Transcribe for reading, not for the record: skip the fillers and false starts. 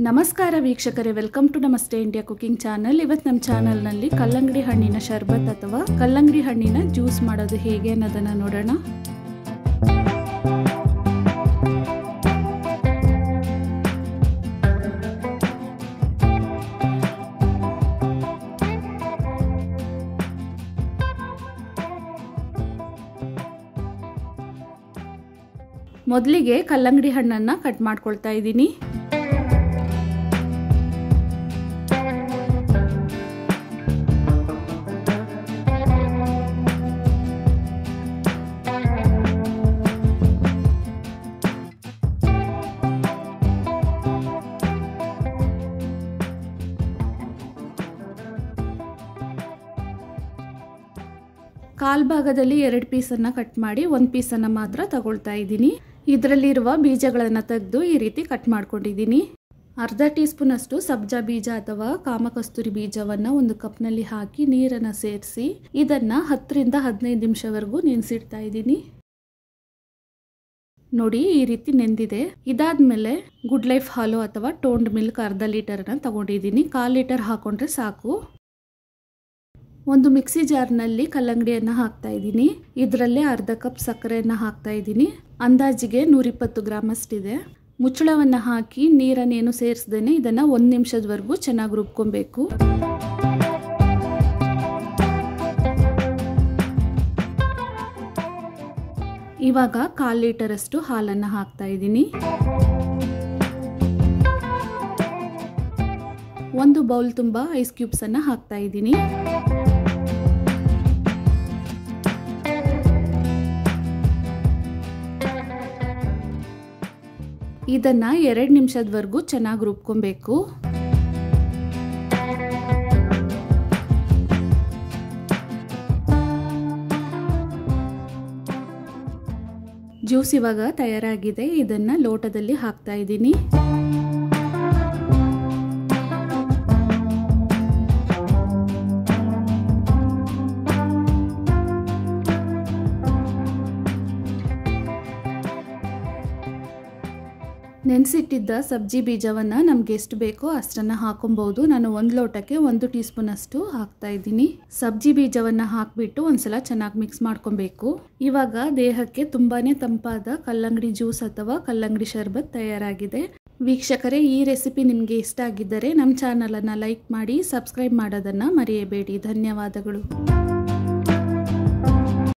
ನಮಸ್ಕಾರ ವೀಕ್ಷಕರೇ, welcome to ನಮಸ್ತೆ ಇಂಡಿಯಾ ಕುಕಿಂಗ್ ಚಾನಲ್. ಇವತ್ತು ನಮ್ಮ ಚಾನಲ್ನಲ್ಲಿ ಕಲ್ಲಂಗಡಿ ಹಣ್ಣಿನ ಶರ್ಬತ್ ಅಥವಾ ಕಲ್ಲಂಗಡಿ ಹಣ್ಣಿನ ಜ್ಯೂಸ್ ಮಾಡೋದು ಹೇಗೆ ಅನ್ನೋದನ್ನು ನೋಡೋಣ. ಮೊದಲಿಗೆ ಕಲ್ಲಂಗಡಿ ಹಣ್ಣನ್ನು ಕಟ್ ಮಾಡ್ಕೊಳ್ತಾ ಇದ್ದೀನಿ. ಕಾಲ್ ಭಾಗದಲ್ಲಿ 2 ಪೀಸನ್ನು ಕಟ್ ಮಾಡಿ 1 ಪೀಸನ್ನು ಮಾತ್ರ ತಗೊಳ್ತಾ ಇದ್ದೀನಿ. ಇದರಲ್ಲಿರುವ ಬೀಜಗಳನ್ನು ತೆಗೆದು ಈ ರೀತಿ ಕಟ್ ಮಾಡ್ಕೊಂಡಿದ್ದೀನಿ. ಅರ್ಧ ಟೀ ಸ್ಪೂನ್ ಅಷ್ಟು ಸಬ್ಜಾ ಬೀಜ ಅಥವಾ ಕಾಮಕಸ್ತೂರಿ ಬೀಜವನ್ನು ಒಂದು ಕಪ್ನಲ್ಲಿ ಹಾಕಿ ನೀರನ್ನು ಸೇರಿಸಿ ಇದನ್ನು 10 ರಿಂದ 15 ನಿಮಿಷವರೆಗೂ ನೆನೆಸಿಡ್ತಾ ಇದ್ದೀನಿ. ನೋಡಿ, ಈ ರೀತಿ ನೆಂದಿದೆ. ಇದಾದ್ಮೇಲೆ ಗುಡ್ ಲೈಫ್ ಹಾಲು ಅಥವಾ ಟೋನ್ಡ್ ಮಿಲ್ಕ್ ಅರ್ಧ ಲೀಟರನ್ನು ತಗೊಂಡಿದ್ದೀನಿ. 1/4 ಲೀಟರ್ ಹಾಕೊಂಡ್ರೆ ಸಾಕು. ಒಂದು ಮಿಕ್ಸಿ ಜಾರ್ನಲ್ಲಿ ಕಲ್ಲಂಗಡಿಯನ್ನು ಹಾಕ್ತಾ ಇದ್ದೀನಿ. ಇದರಲ್ಲೇ ಅರ್ಧ ಕಪ್ ಸಕ್ಕರೆಯನ್ನು ಹಾಕ್ತಾ ಇದ್ದೀನಿ. ಅಂದಾಜಿಗೆ 120 ಗ್ರಾಮ್ ಅಷ್ಟಿದೆ. ಮುಚ್ಚಳವನ್ನು ಹಾಕಿ ನೀರನ್ನೇನು ಸೇರಿಸ್ದೇನೆ ಇದನ್ನು 1 ನಿಮಿಷದವರೆಗೂ ಚೆನ್ನಾಗಿ ರುಬ್ಕೊಬೇಕು. ಇವಾಗ 1/4 ಲೀಟರ್ ಅಷ್ಟು ಹಾಲನ್ನು ಹಾಕ್ತಾ ಇದ್ದೀನಿ. 1 ಬೌಲ್ ತುಂಬ ಐಸ್ ಕ್ಯೂಬ್ಸ್ ಅನ್ನು ಹಾಕ್ತಾ ಇದ್ದೀನಿ. ಇದನ್ನು 2 ನಿಮಿಷದವರೆಗೂ ಚೆನ್ನಾಗಿ ರುಬ್ಕೊಬೇಕು. ಜ್ಯೂಸ್ ಇವಾಗ ತಯಾರಾಗಿದೆ. ಇದನ್ನು ಲೋಟದಲ್ಲಿ ಹಾಕ್ತಾ ಇದ್ದೀನಿ. ನೆನೆಸಿಟ್ಟಿದ್ದ ಸಬ್ಜಿ ಬೀಜವನ್ನು ನಮ್ಗೆ ಎಷ್ಟು ಬೇಕೋ ಅಷ್ಟನ್ನು ಹಾಕೊಬಹುದು. ನಾನು 1 ಲೋಟಕ್ಕೆ 1 ಟೀ ಸ್ಪೂನ್ ಅಷ್ಟು ಹಾಕ್ತಾ ಇದ್ದೀನಿ. ಸಬ್ಜಿ ಬೀಜವನ್ನು ಹಾಕಿಬಿಟ್ಟು ಒಂದ್ಸಲ ಚೆನ್ನಾಗಿ ಮಿಕ್ಸ್ ಮಾಡ್ಕೊಬೇಕು. ಇವಾಗ ದೇಹಕ್ಕೆ ತುಂಬಾನೇ ತಂಪಾದ ಕಲ್ಲಂಗಡಿ ಜ್ಯೂಸ್ ಅಥವಾ ಕಲ್ಲಂಗಡಿ ಶರ್ಬತ್ ತಯಾರಾಗಿದೆ. ವೀಕ್ಷಕರೇ, ಈ ರೆಸಿಪಿ ನಿಮಗೆ ಇಷ್ಟ ಆಗಿದ್ದರೆ ನಮ್ಮ ಚಾನಲನ್ನು ಲೈಕ್ ಮಾಡಿ, ಸಬ್ಸ್ಕ್ರೈಬ್ ಮಾಡೋದನ್ನು ಮರೆಯಬೇಡಿ. ಧನ್ಯವಾದಗಳು.